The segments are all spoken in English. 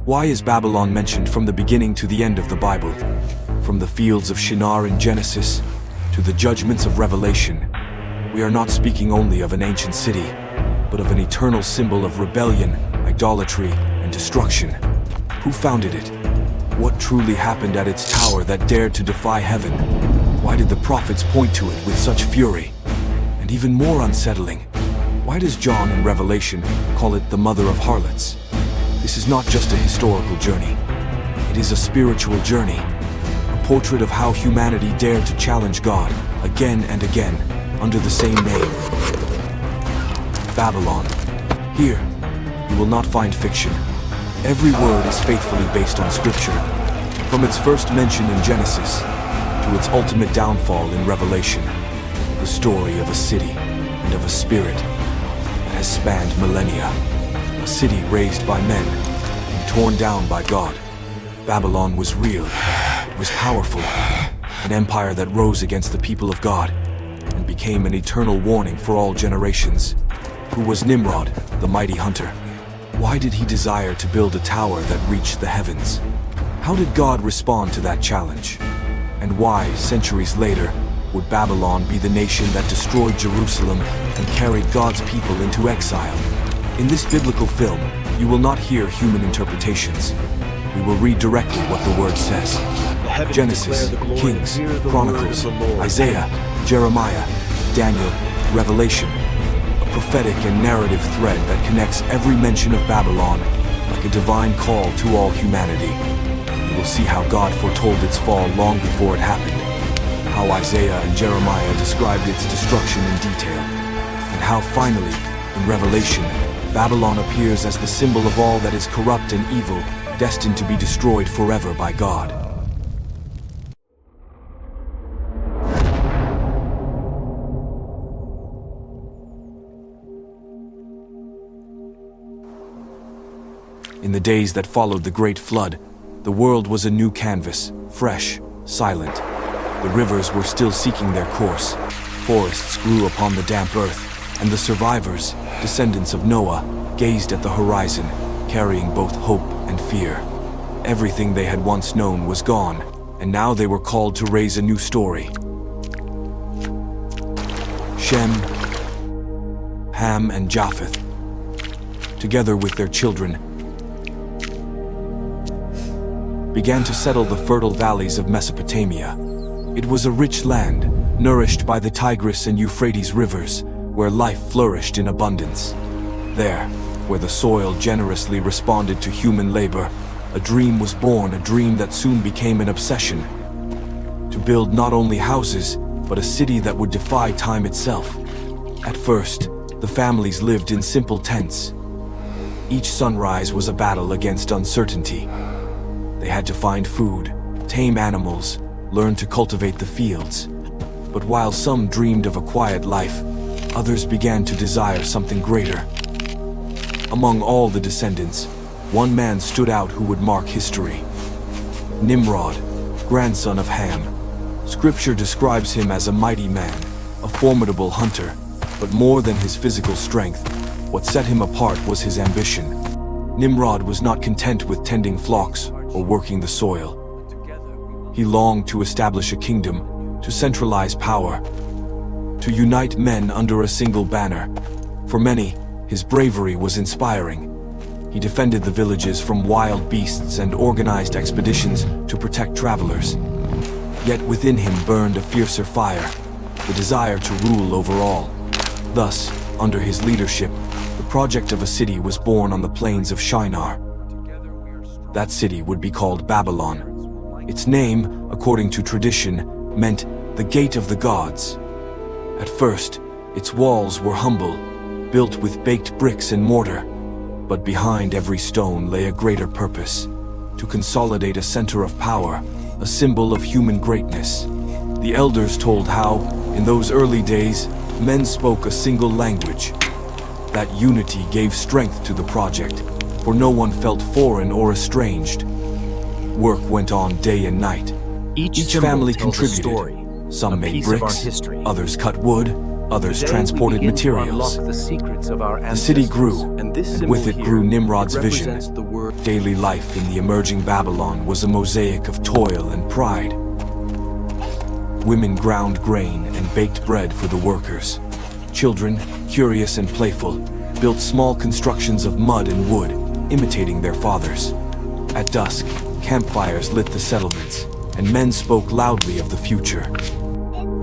Why is Babylon mentioned from the beginning to the end of the Bible? From the fields of Shinar in Genesis to the judgments of Revelation, we are not speaking only of an ancient city, but of an eternal symbol of rebellion, idolatry, and destruction. Who founded it? What truly happened at its tower that dared to defy heaven? Why did the prophets point to it with such fury? And even more unsettling, why does John in Revelation call it the mother of harlots? This is not just a historical journey. It is a spiritual journey, a portrait of how humanity dared to challenge God again and again under the same name. Babylon. Here, you will not find fiction. Every word is faithfully based on Scripture, from its first mention in Genesis to its ultimate downfall in Revelation, the story of a city and of a spirit that has spanned millennia, a city raised by men and torn down by God. Babylon was real, it was powerful, an empire that rose against the people of God and became an eternal warning for all generations. Who was Nimrod, the mighty hunter? Why did he desire to build a tower that reached the heavens? How did God respond to that challenge? And why, centuries later, would Babylon be the nation that destroyed Jerusalem and carried God's people into exile? In this biblical film, you will not hear human interpretations. We will read directly what the Word says. Genesis, Kings, Chronicles, Isaiah, Jeremiah, Daniel, Revelation. A prophetic and narrative thread that connects every mention of Babylon like a divine call to all humanity. You will see how God foretold its fall long before it happened, how Isaiah and Jeremiah described its destruction in detail, and how finally, in Revelation, Babylon appears as the symbol of all that is corrupt and evil, destined to be destroyed forever by God. In the days that followed the Great Flood, the world was a new canvas, fresh, silent. The rivers were still seeking their course. Forests grew upon the damp earth, and the survivors, descendants of Noah, gazed at the horizon, carrying both hope and fear. Everything they had once known was gone, and now they were called to raise a new story. Shem, Ham, and Japheth, together with their children, began to settle the fertile valleys of Mesopotamia. It was a rich land, nourished by the Tigris and Euphrates rivers, where life flourished in abundance. There, where the soil generously responded to human labor, a dream was born, a dream that soon became an obsession. To build not only houses, but a city that would defy time itself. At first, the families lived in simple tents. Each sunrise was a battle against uncertainty. They had to find food, tame animals, learn to cultivate the fields. But while some dreamed of a quiet life, others began to desire something greater. Among all the descendants, one man stood out who would mark history. Nimrod, grandson of Ham. Scripture describes him as a mighty man, a formidable hunter, but more than his physical strength, what set him apart was his ambition. Nimrod was not content with tending flocks or working the soil. He longed to establish a kingdom, to centralize power, to unite men under a single banner. For many, his bravery was inspiring. He defended the villages from wild beasts and organized expeditions to protect travelers. Yet within him burned a fiercer fire, the desire to rule over all. Thus, under his leadership, the project of a city was born on the plains of Shinar. That city would be called Babylon. Its name, according to tradition, meant the Gate of the Gods. At first, its walls were humble, built with baked bricks and mortar. But behind every stone lay a greater purpose, to consolidate a center of power, a symbol of human greatness. The elders told how, in those early days, men spoke a single language. That unity gave strength to the project, for no one felt foreign or estranged. Work went on day and night. Each family contributed. Some made bricks, others cut wood, Others transported materials. The city grew, and with it grew Nimrod's vision. Daily life in the emerging Babylon was a mosaic of toil and pride. Women ground grain and baked bread for the workers. Children, curious and playful, built small constructions of mud and wood, imitating their fathers. At dusk, campfires lit the settlements, and men spoke loudly of the future.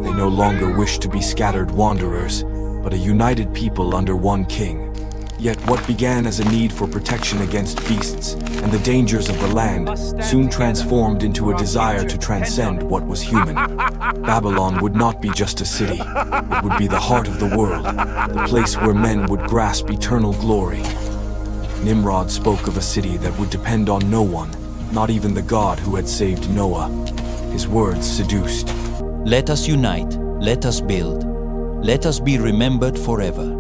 They no longer wished to be scattered wanderers, but a united people under one king. Yet what began as a need for protection against beasts and the dangers of the land soon transformed into a desire to transcend what was human. Babylon would not be just a city. It would be the heart of the world, the place where men would grasp eternal glory. Nimrod spoke of a city that would depend on no one, not even the God who had saved Noah. His words seduced. Let us unite, let us build, let us be remembered forever.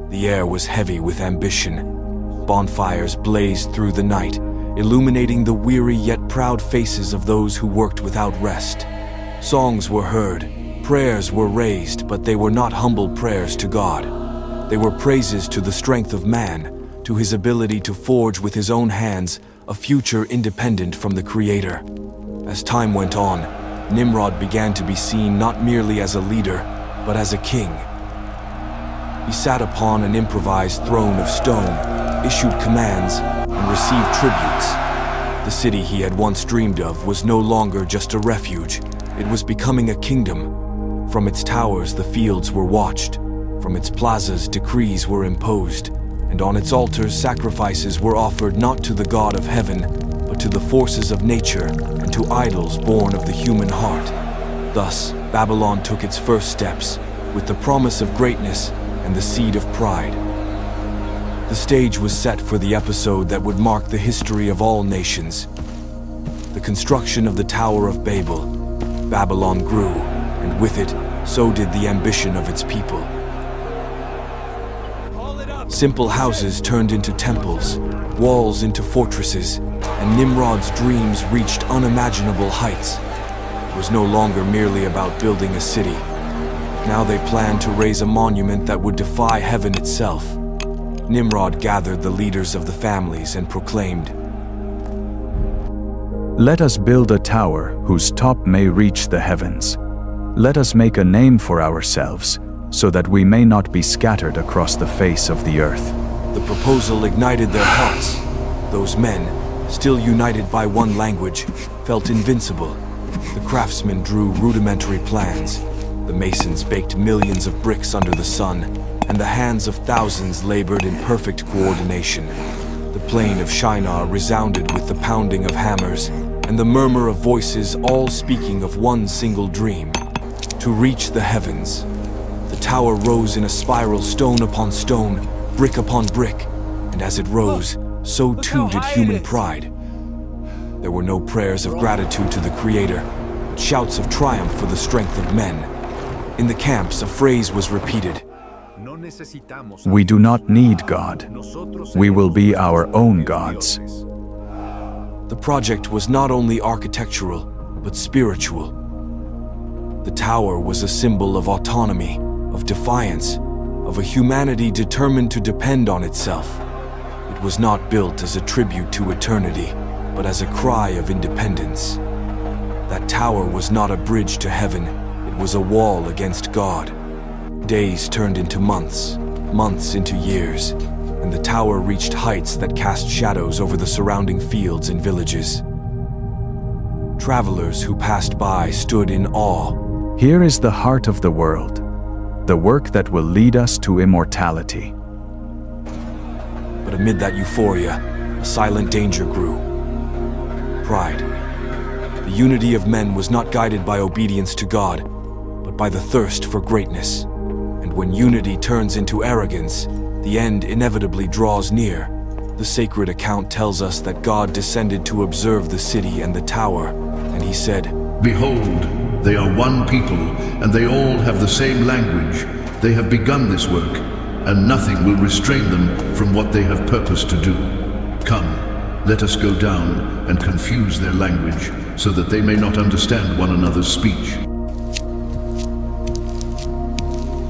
The air was heavy with ambition. Bonfires blazed through the night, illuminating the weary yet proud faces of those who worked without rest. Songs were heard, prayers were raised, but they were not humble prayers to God. They were praises to the strength of man, to his ability to forge with his own hands a future independent from the Creator. As time went on, Nimrod began to be seen not merely as a leader, but as a king. He sat upon an improvised throne of stone, issued commands, and received tributes. The city he had once dreamed of was no longer just a refuge. It was becoming a kingdom. From its towers, the fields were watched. From its plazas, decrees were imposed. And on its altars, sacrifices were offered not to the God of heaven, but to the forces of nature and to idols born of the human heart. Thus, Babylon took its first steps, with the promise of greatness and the seed of pride. The stage was set for the episode that would mark the history of all nations. The construction of the Tower of Babel. Babylon grew, and with it, so did the ambition of its people. Simple houses turned into temples, walls into fortresses, and Nimrod's dreams reached unimaginable heights. It was no longer merely about building a city. Now they planned to raise a monument that would defy heaven itself. Nimrod gathered the leaders of the families and proclaimed, "Let us build a tower whose top may reach the heavens. Let us make a name for ourselves, so that we may not be scattered across the face of the earth." The proposal ignited their hearts. Those men, still united by one language, felt invincible. The craftsmen drew rudimentary plans. The masons baked millions of bricks under the sun, and the hands of thousands labored in perfect coordination. The plain of Shinar resounded with the pounding of hammers, and the murmur of voices all speaking of one single dream: to reach the heavens. The tower rose in a spiral, stone upon stone, brick upon brick, and as it rose, so too did human pride. There were no prayers of gratitude to the Creator, but shouts of triumph for the strength of men. In the camps, a phrase was repeated: "We do not need God. We will be our own gods." The project was not only architectural, but spiritual. The tower was a symbol of autonomy, of defiance, of a humanity determined to depend on itself. It was not built as a tribute to eternity, but as a cry of independence. That tower was not a bridge to heaven, it was a wall against God. Days turned into months, months into years, and the tower reached heights that cast shadows over the surrounding fields and villages. Travelers who passed by stood in awe. Here is the heart of the world, the work that will lead us to immortality. But amid that euphoria, a silent danger grew. Pride. The unity of men was not guided by obedience to God, but by the thirst for greatness. And when unity turns into arrogance, the end inevitably draws near. The sacred account tells us that God descended to observe the city and the tower, and he said, "Behold, they are one people, and they all have the same language. They have begun this work, and nothing will restrain them from what they have purposed to do. Come, let us go down and confuse their language, so that they may not understand one another's speech."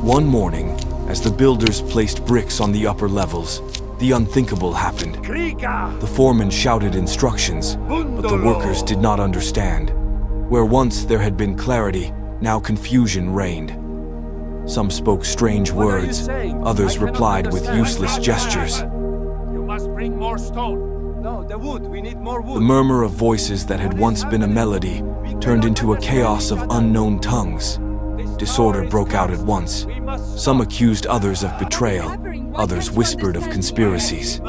One morning, as the builders placed bricks on the upper levels, the unthinkable happened. The foreman shouted instructions, but the workers did not understand. Where once there had been clarity, now confusion reigned. Some spoke strange words, others replied with useless gestures. You must bring more stone. No, the wood. We need more wood. The murmur of voices that had once been a melody turned into a chaos of unknown tongues. Disorder broke out at once. Some accused others of betrayal, others whispered of conspiracies.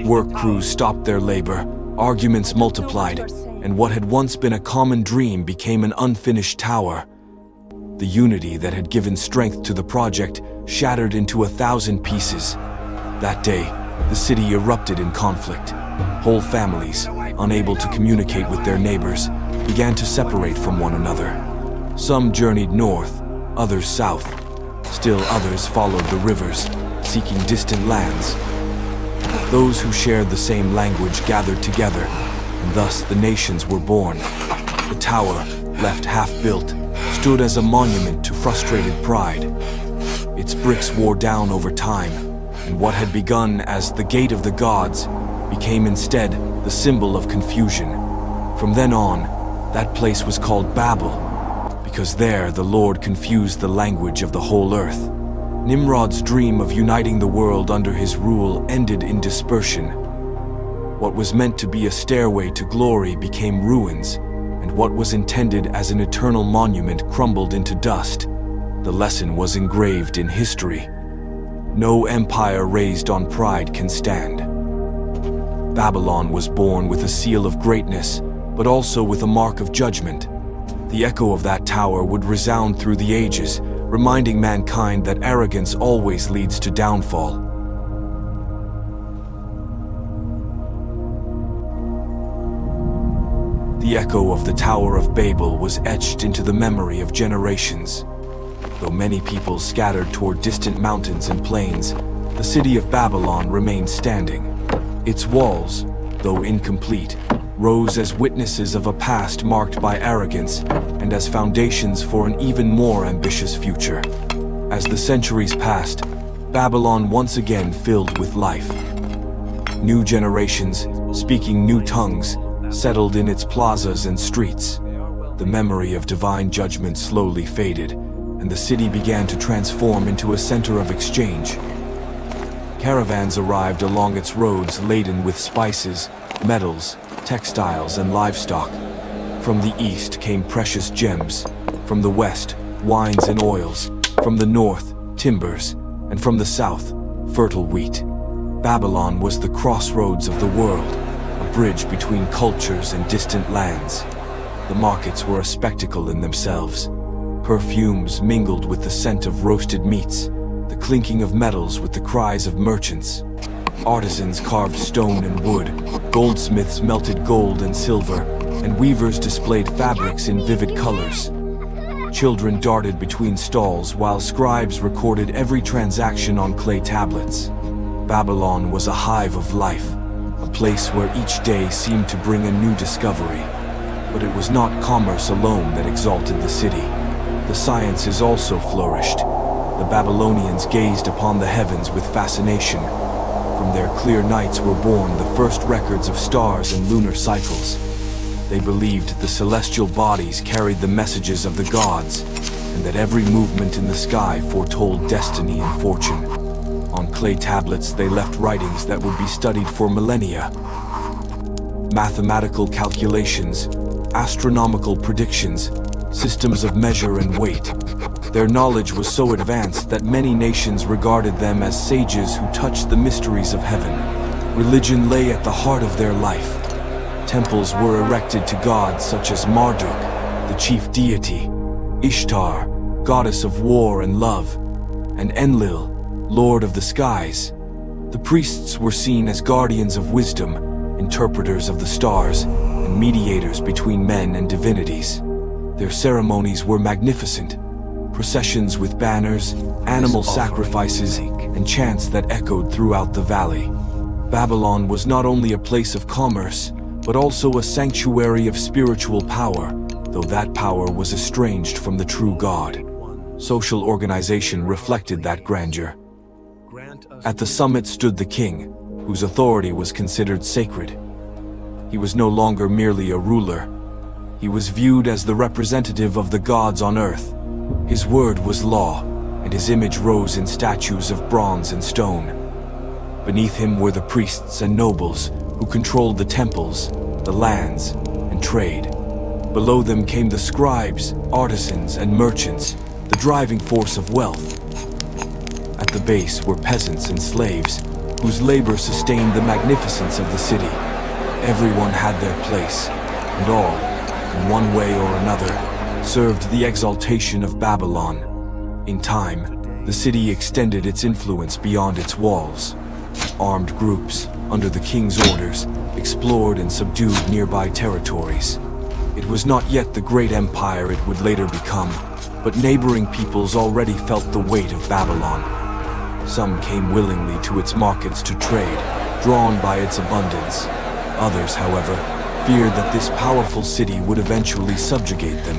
Work crews stopped their labor, arguments multiplied, and what had once been a common dream became an unfinished tower. The unity that had given strength to the project shattered into 1,000 pieces. That day, the city erupted in conflict. Whole families, unable to communicate with their neighbors, began to separate from one another. Some journeyed north, others south. Still others followed the rivers, seeking distant lands. Those who shared the same language gathered together, and thus the nations were born. The tower, left half-built, stood as a monument to frustrated pride. Its bricks wore down over time, and what had begun as the Gate of the Gods became instead the symbol of confusion. From then on, that place was called Babel, because there the Lord confused the language of the whole earth. Nimrod's dream of uniting the world under his rule ended in dispersion. What was meant to be a stairway to glory became ruins, and what was intended as an eternal monument crumbled into dust. The lesson was engraved in history. No empire raised on pride can stand. Babylon was born with a seal of greatness, but also with a mark of judgment. The echo of that tower would resound through the ages, reminding mankind that arrogance always leads to downfall. The echo of the Tower of Babel was etched into the memory of generations. Though many people scattered toward distant mountains and plains, the city of Babylon remained standing. Its walls, though incomplete, rose as witnesses of a past marked by arrogance and as foundations for an even more ambitious future. As the centuries passed, Babylon once again filled with life. New generations, speaking new tongues, settled in its plazas and streets. The memory of divine judgment slowly faded, and the city began to transform into a center of exchange. Caravans arrived along its roads laden with spices, metals, textiles, and livestock. From the east came precious gems, from the west, wines and oils, from the north, timbers, and from the south, fertile wheat. Babylon was the crossroads of the world, a bridge between cultures and distant lands. The markets were a spectacle in themselves. Perfumes mingled with the scent of roasted meats, the clinking of metals with the cries of merchants. Artisans carved stone and wood, goldsmiths melted gold and silver, and weavers displayed fabrics in vivid colors. Children darted between stalls while scribes recorded every transaction on clay tablets. Babylon was a hive of life, a place where each day seemed to bring a new discovery. But it was not commerce alone that exalted the city. The sciences also flourished. The Babylonians gazed upon the heavens with fascination. From their clear nights were born the first records of stars and lunar cycles. They believed the celestial bodies carried the messages of the gods, and that every movement in the sky foretold destiny and fortune. On clay tablets they left writings that would be studied for millennia. Mathematical calculations, astronomical predictions, systems of measure and weight. Their knowledge was so advanced that many nations regarded them as sages who touched the mysteries of heaven. Religion lay at the heart of their life. Temples were erected to gods such as Marduk, the chief deity, Ishtar, goddess of war and love, and Enlil, lord of the skies. The priests were seen as guardians of wisdom, interpreters of the stars, and mediators between men and divinities. Their ceremonies were magnificent. Processions with banners, animal sacrifices, and chants that echoed throughout the valley. Babylon was not only a place of commerce, but also a sanctuary of spiritual power, though that power was estranged from the true God. Social organization reflected that grandeur. At the summit stood the king, whose authority was considered sacred. He was no longer merely a ruler. He was viewed as the representative of the gods on earth. His word was law, and his image rose in statues of bronze and stone. Beneath him were the priests and nobles, who controlled the temples, the lands, and trade. Below them came the scribes, artisans, and merchants, the driving force of wealth. At the base were peasants and slaves, whose labor sustained the magnificence of the city. Everyone had their place, and all, in one way or another, served the exaltation of Babylon. In time, the city extended its influence beyond its walls. Armed groups, under the king's orders, explored and subdued nearby territories. It was not yet the great empire it would later become, but neighboring peoples already felt the weight of Babylon. Some came willingly to its markets to trade, drawn by its abundance. Others, however, feared that this powerful city would eventually subjugate them.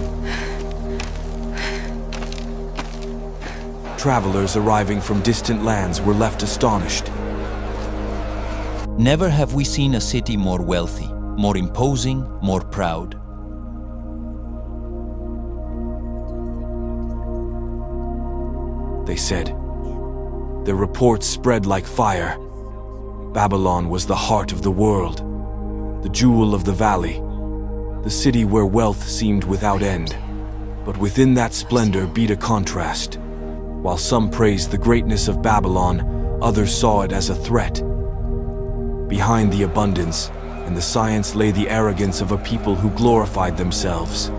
Travelers arriving from distant lands were left astonished. Never have we seen a city more wealthy, more imposing, more proud. They said. Their reports spread like fire. Babylon was the heart of the world, the jewel of the valley, the city where wealth seemed without end. But within that splendor beat a contrast. While some praised the greatness of Babylon, others saw it as a threat. Behind the abundance and the science lay the arrogance of a people who glorified themselves.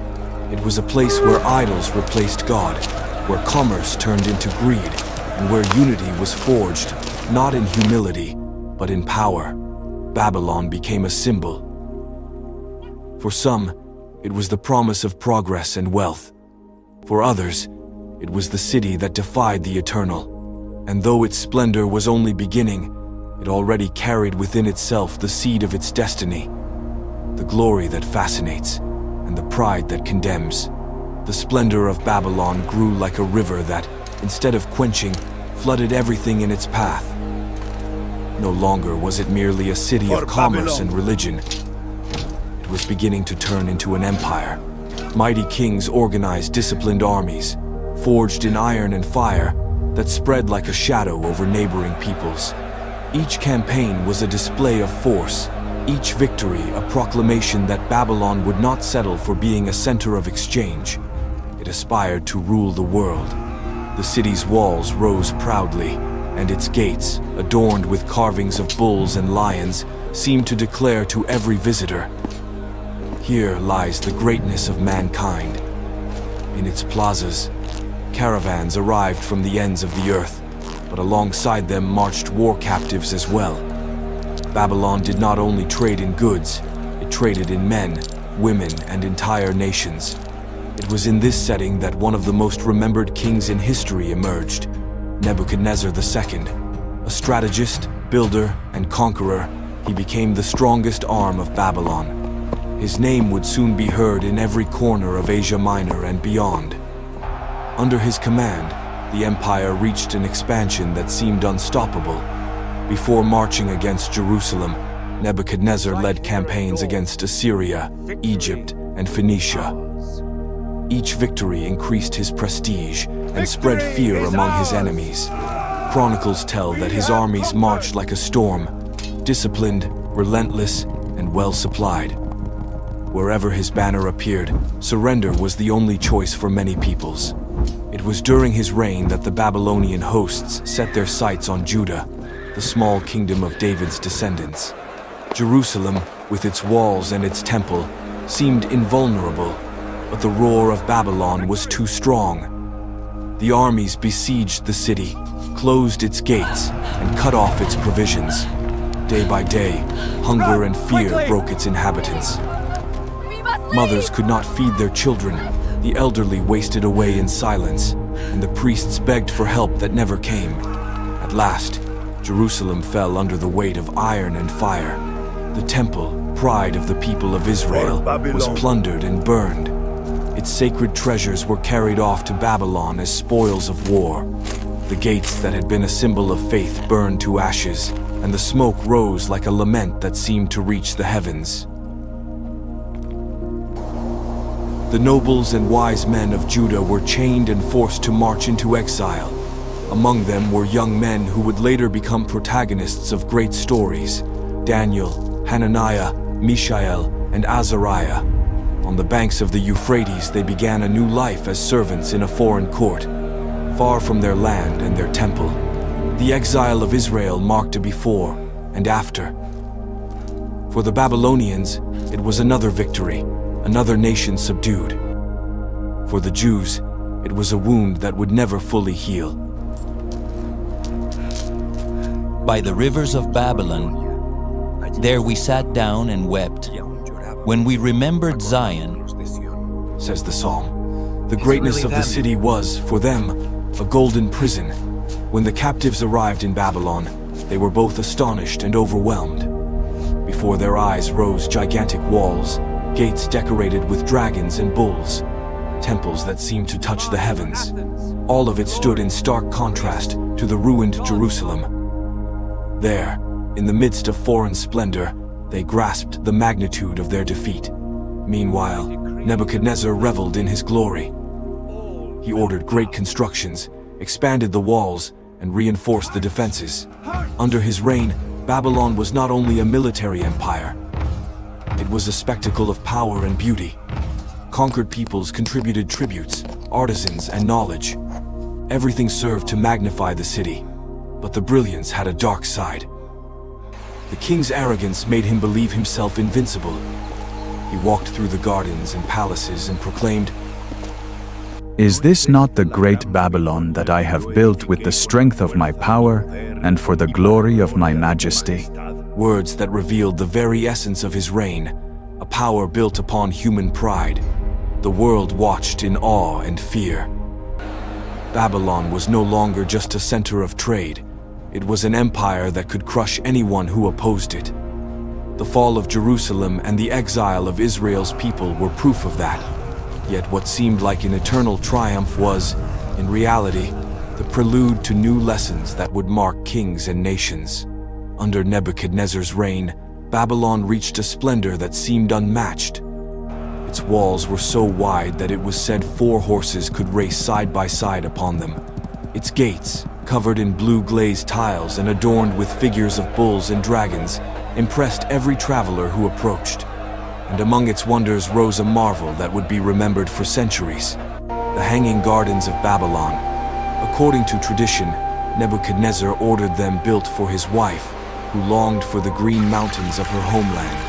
It was a place where idols replaced God, where commerce turned into greed, and where unity was forged, not in humility, but in power. Babylon became a symbol. For some, it was the promise of progress and wealth. For others, it was the city that defied the eternal. And though its splendor was only beginning, it already carried within itself the seed of its destiny. The glory that fascinates, and the pride that condemns. The splendor of Babylon grew like a river that, instead of quenching, flooded everything in its path. No longer was it merely a city of commerce and religion. It was beginning to turn into an empire. Mighty kings organized disciplined armies, forged in iron and fire, that spread like a shadow over neighboring peoples. Each campaign was a display of force, each victory a proclamation that Babylon would not settle for being a center of exchange. It aspired to rule the world. The city's walls rose proudly, and its gates, adorned with carvings of bulls and lions, seemed to declare to every visitor, "Here lies the greatness of mankind." In its plazas, caravans arrived from the ends of the earth, but alongside them marched war captives as well. Babylon did not only trade in goods, it traded in men, women, and entire nations. It was in this setting that one of the most remembered kings in history emerged, Nebuchadnezzar II. A strategist, builder, and conqueror, he became the strongest arm of Babylon. His name would soon be heard in every corner of Asia Minor and beyond. Under his command, the empire reached an expansion that seemed unstoppable. Before marching against Jerusalem, Nebuchadnezzar led campaigns against Assyria, Egypt, and Phoenicia. Each victory increased his prestige and spread fear among his enemies. Chronicles tell that his armies marched like a storm, disciplined, relentless, and well-supplied. Wherever his banner appeared, surrender was the only choice for many peoples. It was during his reign that the Babylonian hosts set their sights on Judah, the small kingdom of David's descendants. Jerusalem, with its walls and its temple, seemed invulnerable, but the roar of Babylon was too strong. The armies besieged the city, closed its gates, and cut off its provisions. Day by day, hunger and fear broke its inhabitants. Mothers could not feed their children, the elderly wasted away in silence, and the priests begged for help that never came. At last, Jerusalem fell under the weight of iron and fire. The temple, pride of the people of Israel, was plundered and burned. Its its sacred treasures were carried off to Babylon as spoils of war. The gates that had been a symbol of faith burned to ashes, and the smoke rose like a lament that seemed to reach the heavens. The nobles and wise men of Judah were chained and forced to march into exile. Among them were young men who would later become protagonists of great stories: Daniel, Hananiah, Mishael, and Azariah. On the banks of the Euphrates, they began a new life as servants in a foreign court, far from their land and their temple. The exile of Israel marked a before and after. For the Babylonians, it was another victory, another nation subdued. For the Jews, it was a wound that would never fully heal. By the rivers of Babylon, there we sat down and wept. When we remembered Zion, says the psalm, the greatness of the city was, for them, a golden prison. When the captives arrived in Babylon, they were both astonished and overwhelmed. Before their eyes rose gigantic walls, gates decorated with dragons and bulls, temples that seemed to touch the heavens. All of it stood in stark contrast to the ruined Jerusalem. There, in the midst of foreign splendor, they grasped the magnitude of their defeat. Meanwhile, Nebuchadnezzar reveled in his glory. He ordered great constructions, expanded the walls, and reinforced the defenses. Under his reign, Babylon was not only a military empire, it was a spectacle of power and beauty. Conquered peoples contributed tributes, artisans, and knowledge. Everything served to magnify the city, but the brilliance had a dark side. The king's arrogance made him believe himself invincible. He walked through the gardens and palaces and proclaimed, Is this not the great Babylon that I have built with the strength of my power and for the glory of my majesty? Words that revealed the very essence of his reign, a power built upon human pride. The world watched in awe and fear. Babylon was no longer just a center of trade. It was an empire that could crush anyone who opposed it. The fall of Jerusalem and the exile of Israel's people were proof of that. Yet what seemed like an eternal triumph was, in reality, the prelude to new lessons that would mark kings and nations. Under Nebuchadnezzar's reign, Babylon reached a splendor that seemed unmatched. Its walls were so wide that it was said 4 horses could race side by side upon them. Its gates, covered in blue glazed tiles and adorned with figures of bulls and dragons, impressed every traveler who approached. And among its wonders rose a marvel that would be remembered for centuries: the Hanging Gardens of Babylon. According to tradition, Nebuchadnezzar ordered them built for his wife, who longed for the green mountains of her homeland.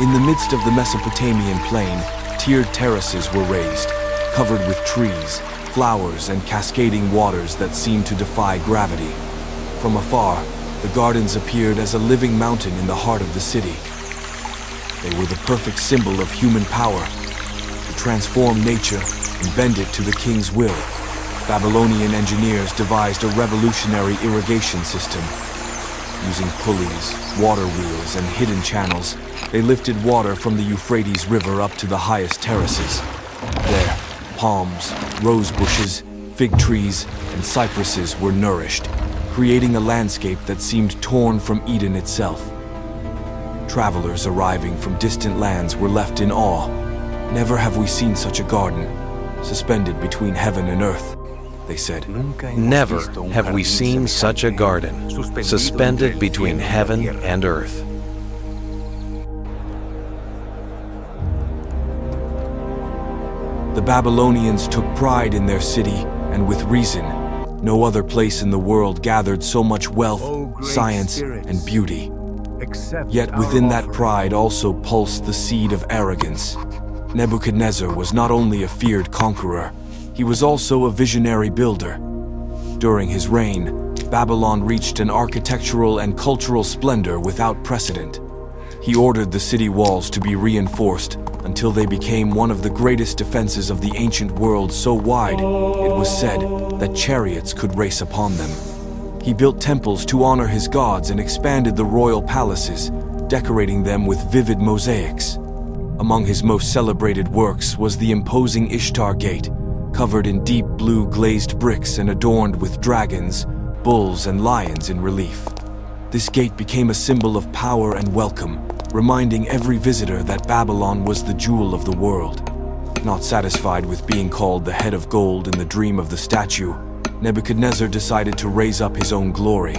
In the midst of the Mesopotamian plain, tiered terraces were raised, covered with trees, flowers, and cascading waters that seemed to defy gravity. From afar, the gardens appeared as a living mountain in the heart of the city. They were the perfect symbol of human power, to transform nature and bend it to the king's will. Babylonian engineers devised a revolutionary irrigation system. Using pulleys, water wheels, and hidden channels, they lifted water from the Euphrates River up to the highest terraces. There, palms, rose bushes, fig trees, and cypresses were nourished, creating a landscape that seemed torn from Eden itself. Travelers arriving from distant lands were left in awe. Never have we seen such a garden, suspended between heaven and earth, they said. Never have we seen such a garden, suspended between heaven and earth. The Babylonians took pride in their city, and with reason. No other place in the world gathered so much wealth, science, and beauty. Yet within that pride also pulsed the seed of arrogance. Nebuchadnezzar was not only a feared conqueror, he was also a visionary builder. During his reign, Babylon reached an architectural and cultural splendor without precedent. He ordered the city walls to be reinforced until they became one of the greatest defenses of the ancient world, so wide, it was said, that chariots could race upon them. He built temples to honor his gods and expanded the royal palaces, decorating them with vivid mosaics. Among his most celebrated works was the imposing Ishtar Gate, covered in deep blue glazed bricks and adorned with dragons, bulls, and lions in relief. This gate became a symbol of power and welcome, reminding every visitor that Babylon was the jewel of the world. Not satisfied with being called the head of gold in the dream of the statue, Nebuchadnezzar decided to raise up his own glory.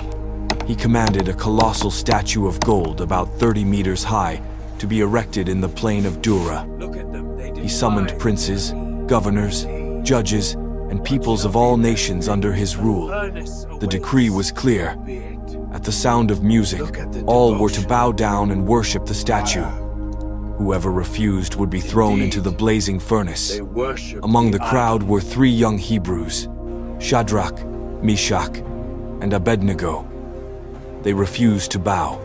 He commanded a colossal statue of gold about 30 meters high to be erected in the plain of Dura. He summoned princes, governors, judges, and peoples of all nations under his rule. The decree was clear. At the sound of music, all were to bow down and worship the statue. Whoever refused would be thrown into the blazing furnace. Among the crowd were 3 young Hebrews, Shadrach, Meshach, and Abednego. They refused to bow.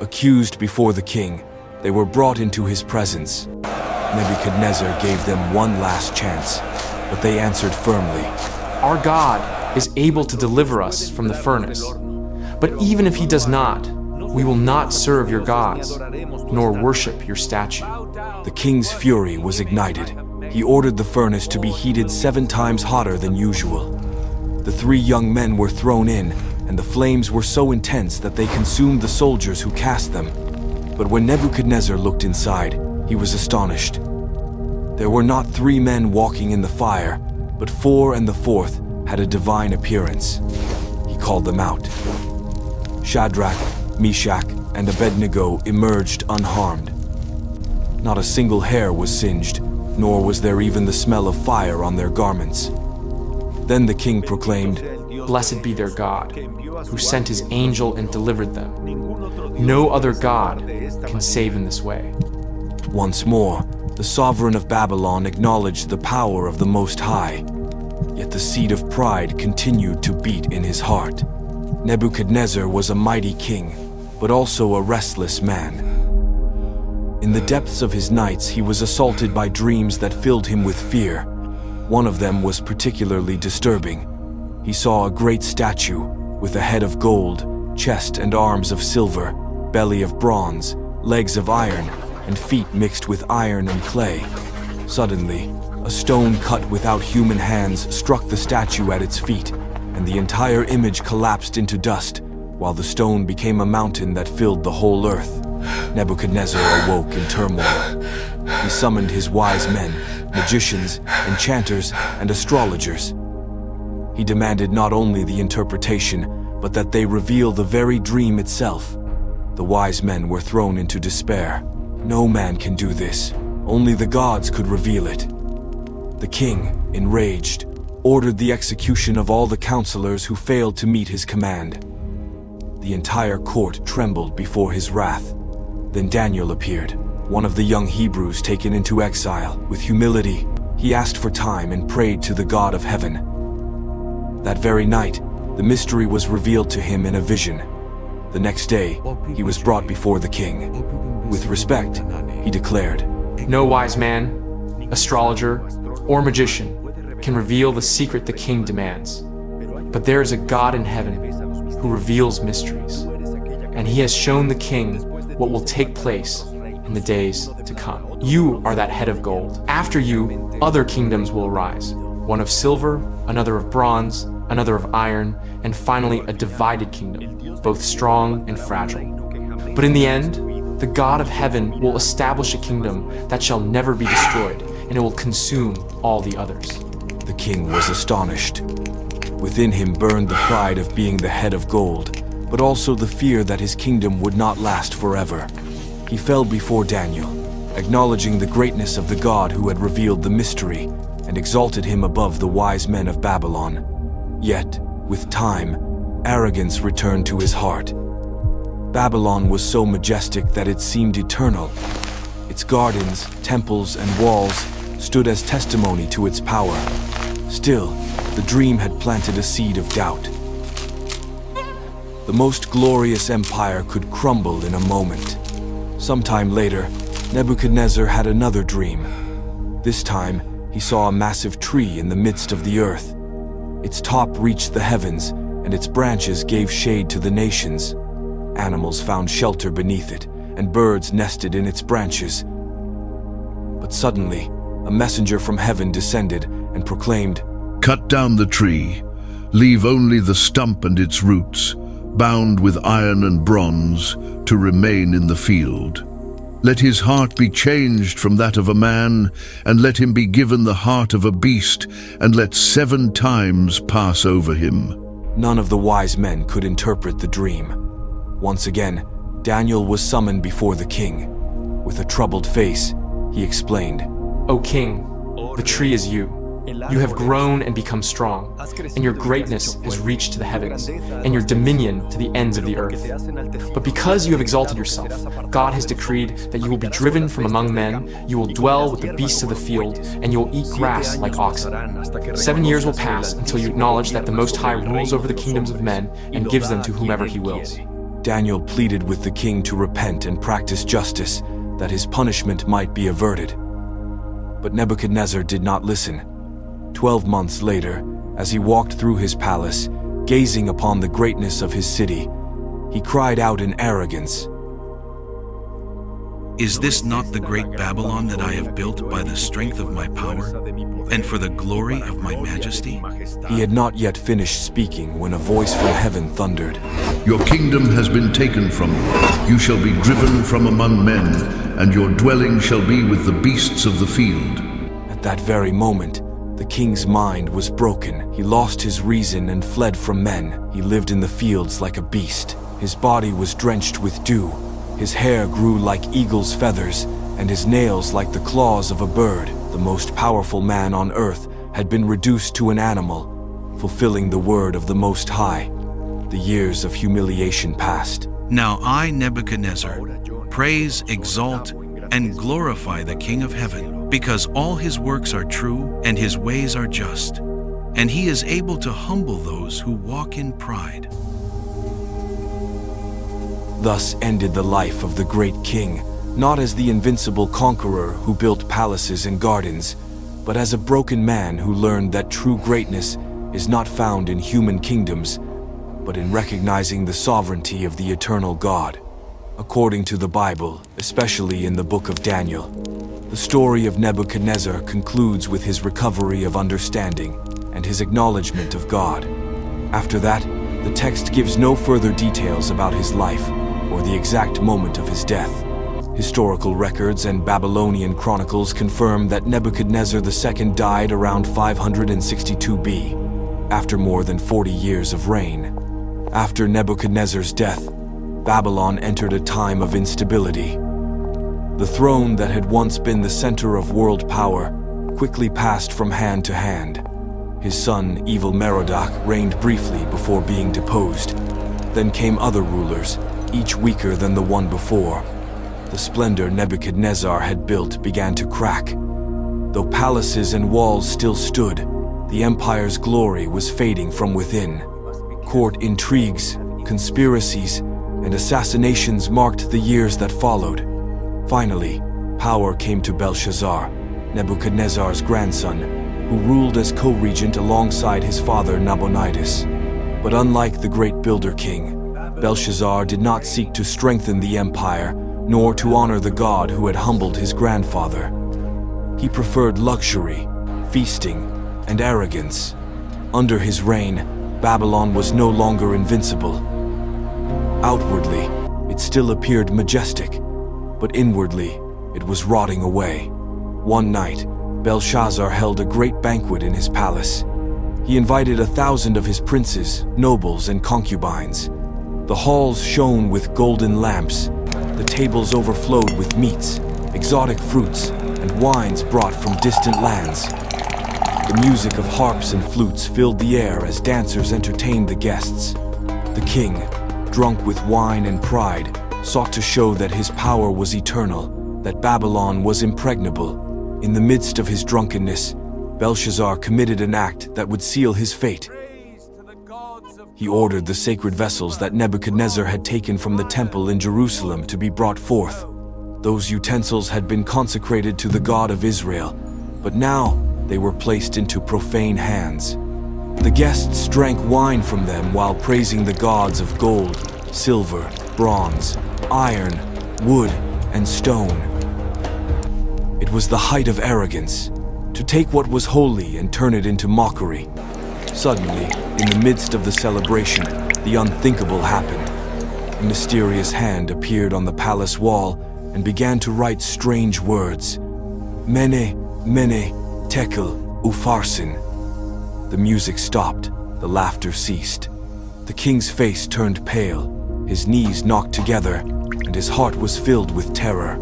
Accused before the king, they were brought into his presence. Nebuchadnezzar gave them one last chance, but they answered firmly, "Our God is able to deliver us from the furnace. But even if he does not, we will not serve your gods, nor worship your statue." The king's fury was ignited. He ordered the furnace to be heated 7 times hotter than usual. The 3 young men were thrown in, and the flames were so intense that they consumed the soldiers who cast them. But when Nebuchadnezzar looked inside, he was astonished. There were not 3 men walking in the fire, but 4, and the 4th had a divine appearance. He called them out. Shadrach, Meshach, and Abednego emerged unharmed. Not a single hair was singed, nor was there even the smell of fire on their garments. Then the king proclaimed, "Blessed be their God, who sent his angel and delivered them. No other God can save in this way." Once more, the sovereign of Babylon acknowledged the power of the Most High, yet the seed of pride continued to beat in his heart. Nebuchadnezzar was a mighty king, but also a restless man. In the depths of his nights, he was assaulted by dreams that filled him with fear. One of them was particularly disturbing. He saw a great statue with a head of gold, chest and arms of silver, belly of bronze, legs of iron, and feet mixed with iron and clay. Suddenly, a stone cut without human hands struck the statue at its feet, and the entire image collapsed into dust, while the stone became a mountain that filled the whole earth. Nebuchadnezzar awoke in turmoil. He summoned his wise men, magicians, enchanters, and astrologers. He demanded not only the interpretation, but that they reveal the very dream itself. The wise men were thrown into despair. No man can do this. Only the gods could reveal it. The king, enraged, ordered the execution of all the counselors who failed to meet his command. The entire court trembled before his wrath. Then Daniel appeared, one of the young Hebrews taken into exile. With humility, he asked for time and prayed to the God of heaven. That very night, the mystery was revealed to him in a vision. The next day, he was brought before the king. With respect, he declared, "No wise man, astrologer, or magician can reveal the secret the king demands. But there is a God in heaven who reveals mysteries, and he has shown the king what will take place in the days to come. You are that head of gold. After you, other kingdoms will arise, one of silver, another of bronze, another of iron, and finally a divided kingdom, both strong and fragile. But in the end, the God of heaven will establish a kingdom that shall never be destroyed, and it will consume all the others." The king was astonished. Within him burned the pride of being the head of gold, but also the fear that his kingdom would not last forever. He fell before Daniel, acknowledging the greatness of the God who had revealed the mystery and exalted him above the wise men of Babylon. Yet, with time, arrogance returned to his heart. Babylon was so majestic that it seemed eternal. Its gardens, temples, and walls stood as testimony to its power. Still, the dream had planted a seed of doubt. The most glorious empire could crumble in a moment. Sometime later, Nebuchadnezzar had another dream. This time, he saw a massive tree in the midst of the earth. Its top reached the heavens, and its branches gave shade to the nations. Animals found shelter beneath it, and birds nested in its branches. But suddenly, a messenger from heaven descended and proclaimed, Cut down the tree, leave only the stump and its roots, bound with iron and bronze, to remain in the field. Let his heart be changed from that of a man, and let him be given the heart of a beast, and let 7 times pass over him. None of the wise men could interpret the dream. Once again, Daniel was summoned before the king. With a troubled face, he explained, O king, the tree is you. You have grown and become strong, and your greatness has reached to the heavens, and your dominion to the ends of the earth. But because you have exalted yourself, God has decreed that you will be driven from among men, you will dwell with the beasts of the field, and you will eat grass like oxen. 7 years will pass until you acknowledge that the Most High rules over the kingdoms of men and gives them to whomever he wills. Daniel pleaded with the king to repent and practice justice, that his punishment might be averted. But Nebuchadnezzar did not listen. 12 months later, as he walked through his palace, gazing upon the greatness of his city, he cried out in arrogance, Is this not the great Babylon that I have built by the strength of my power, and for the glory of my majesty? He had not yet finished speaking when a voice from heaven thundered, Your kingdom has been taken from you. You shall be driven from among men, and your dwelling shall be with the beasts of the field. At that very moment, the king's mind was broken. He lost his reason and fled from men. He lived in the fields like a beast. His body was drenched with dew. His hair grew like eagle's feathers, and his nails like the claws of a bird. The most powerful man on earth had been reduced to an animal, fulfilling the word of the Most High. The years of humiliation passed. Now I, Nebuchadnezzar, praise, exalt, and glorify the King of heaven, because all his works are true and his ways are just, and he is able to humble those who walk in pride. Thus ended the life of the great king, not as the invincible conqueror who built palaces and gardens, but as a broken man who learned that true greatness is not found in human kingdoms, but in recognizing the sovereignty of the eternal God. According to the Bible, especially in the book of Daniel, the story of Nebuchadnezzar concludes with his recovery of understanding and his acknowledgement of God. After that, the text gives no further details about his life or the exact moment of his death. Historical records and Babylonian chronicles confirm that Nebuchadnezzar II died around 562 B, after more than 40 years of reign. After Nebuchadnezzar's death, Babylon entered a time of instability. The throne that had once been the center of world power quickly passed from hand to hand. His son, evil Merodach, reigned briefly before being deposed. Then came other rulers, each weaker than the one before. The splendor Nebuchadnezzar had built began to crack. Though palaces and walls still stood, the empire's glory was fading from within. Court intrigues, conspiracies, and assassinations marked the years that followed. Finally, power came to Belshazzar, Nebuchadnezzar's grandson, who ruled as co-regent alongside his father Nabonidus. But unlike the great builder king, Belshazzar did not seek to strengthen the empire, nor to honor the God who had humbled his grandfather. He preferred luxury, feasting, and arrogance. Under his reign, Babylon was no longer invincible. Outwardly, it still appeared majestic, but inwardly, it was rotting away. One night, Belshazzar held a great banquet in his palace. He invited 1,000 of his princes, nobles, and concubines. The halls shone with golden lamps. The tables overflowed with meats, exotic fruits, and wines brought from distant lands. The music of harps and flutes filled the air as dancers entertained the guests. The king, drunk with wine and pride, sought to show that his power was eternal, that Babylon was impregnable. In the midst of his drunkenness, Belshazzar committed an act that would seal his fate. He ordered the sacred vessels that Nebuchadnezzar had taken from the temple in Jerusalem to be brought forth. Those utensils had been consecrated to the God of Israel, but now they were placed into profane hands. The guests drank wine from them while praising the gods of gold, silver, bronze, iron, wood, and stone. It was the height of arrogance, to take what was holy and turn it into mockery. Suddenly, in the midst of the celebration, the unthinkable happened. A mysterious hand appeared on the palace wall and began to write strange words. Mene, mene, tekel, upharsin. The music stopped, the laughter ceased. The king's face turned pale, his knees knocked together, and his heart was filled with terror.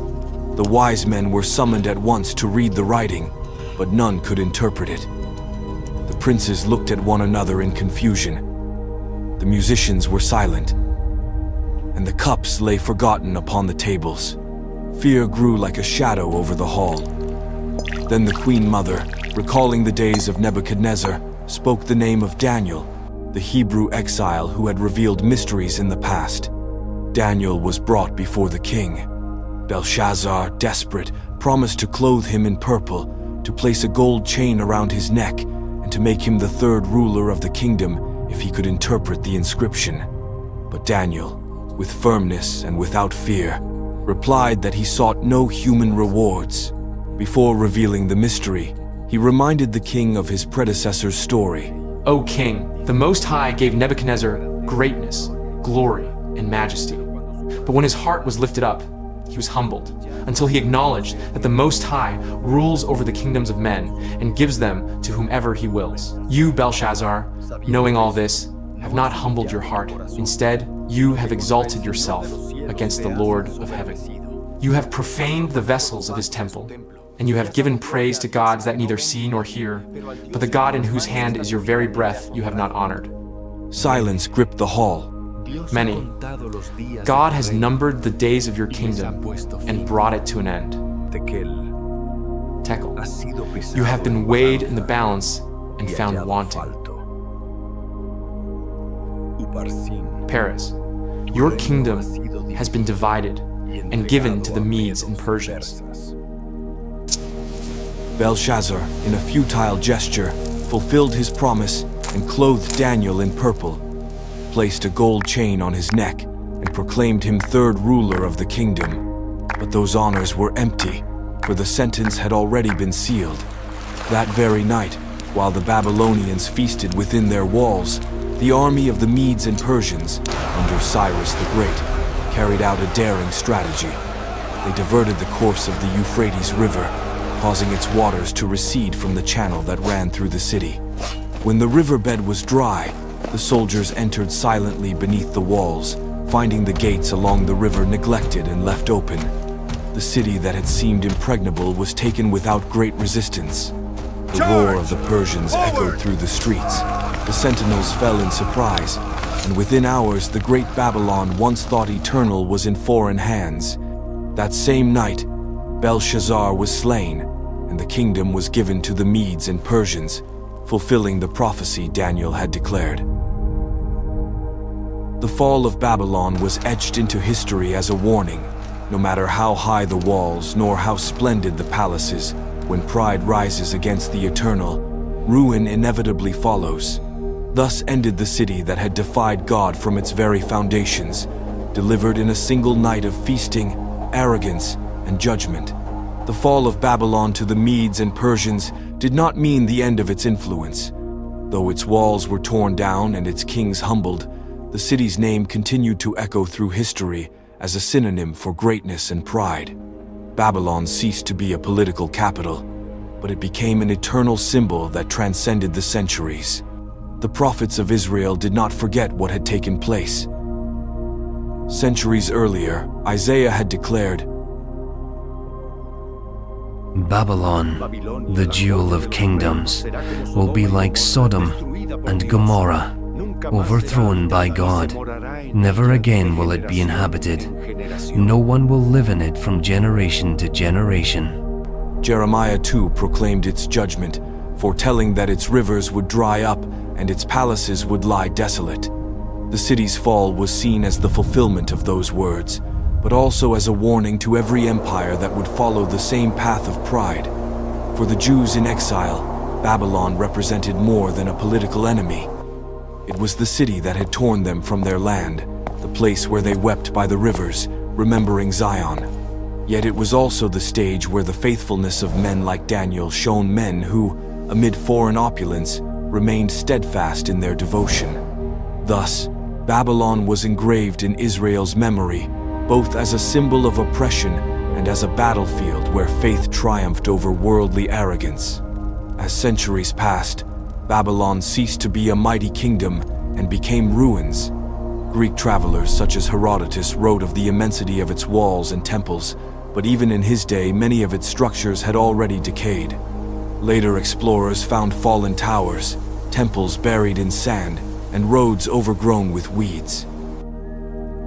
The wise men were summoned at once to read the writing, but none could interpret it. The princes looked at one another in confusion. The musicians were silent, and the cups lay forgotten upon the tables. Fear grew like a shadow over the hall. Then the Queen Mother, recalling the days of Nebuchadnezzar, spoke the name of Daniel, the Hebrew exile who had revealed mysteries in the past. Daniel was brought before the king. Belshazzar, desperate, promised to clothe him in purple, to place a gold chain around his neck, and to make him the third ruler of the kingdom if he could interpret the inscription. But Daniel, with firmness and without fear, replied that he sought no human rewards. Before revealing the mystery, he reminded the king of his predecessor's story. O king, the Most High gave Nebuchadnezzar greatness, glory, and majesty. But when his heart was lifted up, he was humbled, until he acknowledged that the Most High rules over the kingdoms of men and gives them to whomever he wills. You, Belshazzar, knowing all this, have not humbled your heart. Instead, you have exalted yourself against the Lord of heaven. You have profaned the vessels of his temple, and you have given praise to gods that neither see nor hear, but the God in whose hand is your very breath you have not honored. Silence gripped the hall. Many. God has numbered the days of your kingdom and brought it to an end. Tekel. You have been weighed in the balance and found wanting. Paris. Your kingdom has been divided and given to the Medes and Persians. Belshazzar, in a futile gesture, fulfilled his promise and clothed Daniel in purple, placed a gold chain on his neck, and proclaimed him third ruler of the kingdom. But those honors were empty, for the sentence had already been sealed. That very night, while the Babylonians feasted within their walls, the army of the Medes and Persians, under Cyrus the Great, carried out a daring strategy. They diverted the course of the Euphrates River, causing its waters to recede from the channel that ran through the city. When the riverbed was dry, the soldiers entered silently beneath the walls, finding the gates along the river neglected and left open. The city that had seemed impregnable was taken without great resistance. The roar of the Persians echoed through the streets. The sentinels fell in surprise, and within hours the great Babylon, once thought eternal, was in foreign hands. That same night, Belshazzar was slain, and the kingdom was given to the Medes and Persians, fulfilling the prophecy Daniel had declared. The fall of Babylon was etched into history as a warning. No matter how high the walls, nor how splendid the palaces, when pride rises against the eternal, ruin inevitably follows. Thus ended the city that had defied God from its very foundations, delivered in a single night of feasting, arrogance, and judgment. The fall of Babylon to the Medes and Persians did not mean the end of its influence. Though its walls were torn down and its kings humbled, the city's name continued to echo through history as a synonym for greatness and pride. Babylon ceased to be a political capital, but it became an eternal symbol that transcended the centuries. The prophets of Israel did not forget what had taken place. Centuries earlier, Isaiah had declared, Babylon, the jewel of kingdoms, will be like Sodom and Gomorrah, overthrown by God. Never again will it be inhabited. No one will live in it from generation to generation. Jeremiah too proclaimed its judgment, foretelling that its rivers would dry up and its palaces would lie desolate. The city's fall was seen as the fulfillment of those words, but also as a warning to every empire that would follow the same path of pride. For the Jews in exile, Babylon represented more than a political enemy. It was the city that had torn them from their land, the place where they wept by the rivers, remembering Zion. Yet it was also the stage where the faithfulness of men like Daniel shone, men who, amid foreign opulence, remained steadfast in their devotion. Thus, Babylon was engraved in Israel's memory, both as a symbol of oppression and as a battlefield where faith triumphed over worldly arrogance. As centuries passed, Babylon ceased to be a mighty kingdom and became ruins. Greek travelers such as Herodotus wrote of the immensity of its walls and temples, but even in his day many of its structures had already decayed. Later explorers found fallen towers, temples buried in sand, and roads overgrown with weeds.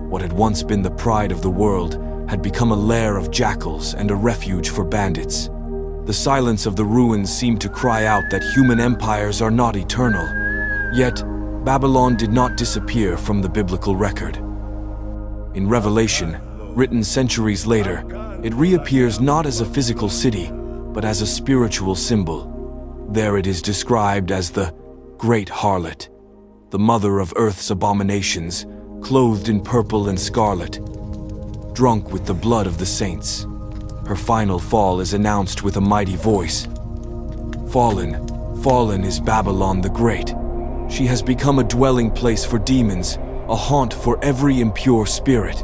What had once been the pride of the world had become a lair of jackals and a refuge for bandits. The silence of the ruins seemed to cry out that human empires are not eternal. Yet, Babylon did not disappear from the biblical record. In Revelation, written centuries later, it reappears not as a physical city, but as a spiritual symbol. There it is described as the Great Harlot, the mother of earth's abominations, clothed in purple and scarlet, drunk with the blood of the saints. Her final fall is announced with a mighty voice. Fallen, fallen is Babylon the Great. She has become a dwelling place for demons, a haunt for every impure spirit.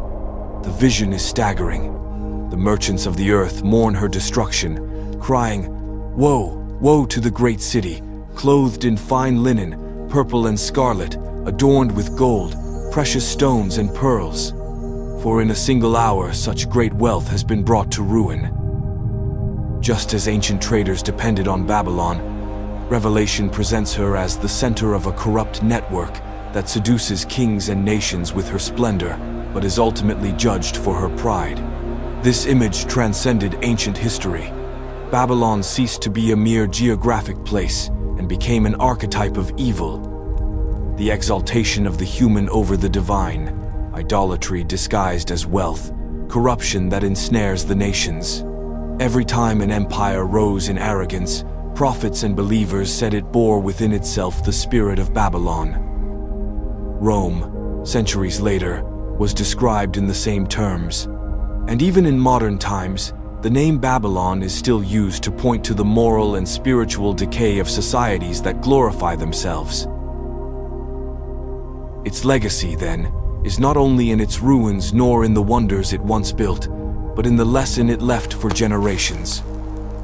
The vision is staggering. The merchants of the earth mourn her destruction, crying, "Woe, woe to the great city, clothed in fine linen, purple and scarlet, adorned with gold, precious stones and pearls. For in a single hour such great wealth has been brought to ruin." Just as ancient traders depended on Babylon, Revelation presents her as the center of a corrupt network that seduces kings and nations with her splendor, but is ultimately judged for her pride. This image transcended ancient history. Babylon ceased to be a mere geographic place and became an archetype of evil. The exaltation of the human over the divine, idolatry disguised as wealth, corruption that ensnares the nations. Every time an empire rose in arrogance, prophets and believers said it bore within itself the spirit of Babylon. Rome, centuries later, was described in the same terms. And even in modern times, the name Babylon is still used to point to the moral and spiritual decay of societies that glorify themselves. Its legacy, then, is not only in its ruins nor in the wonders it once built, but in the lesson it left for generations.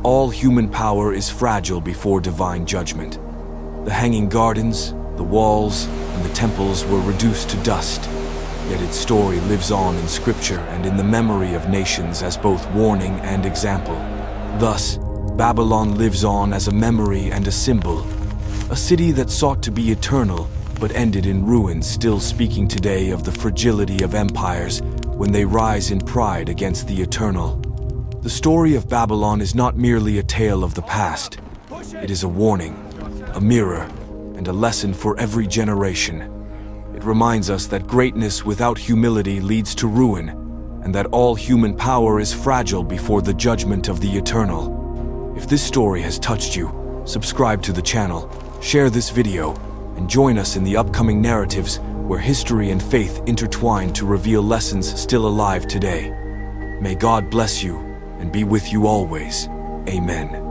All human power is fragile before divine judgment. The hanging gardens, the walls, and the temples were reduced to dust, yet its story lives on in scripture and in the memory of nations as both warning and example. Thus, Babylon lives on as a memory and a symbol, a city that sought to be eternal but ended in ruins, still speaking today of the fragility of empires when they rise in pride against the eternal. The story of Babylon is not merely a tale of the past. It is a warning, a mirror, and a lesson for every generation. It reminds us that greatness without humility leads to ruin, and that all human power is fragile before the judgment of the eternal. If this story has touched you, subscribe to the channel, share this video, and join us in the upcoming narratives where history and faith intertwine to reveal lessons still alive today. May God bless you and be with you always. Amen.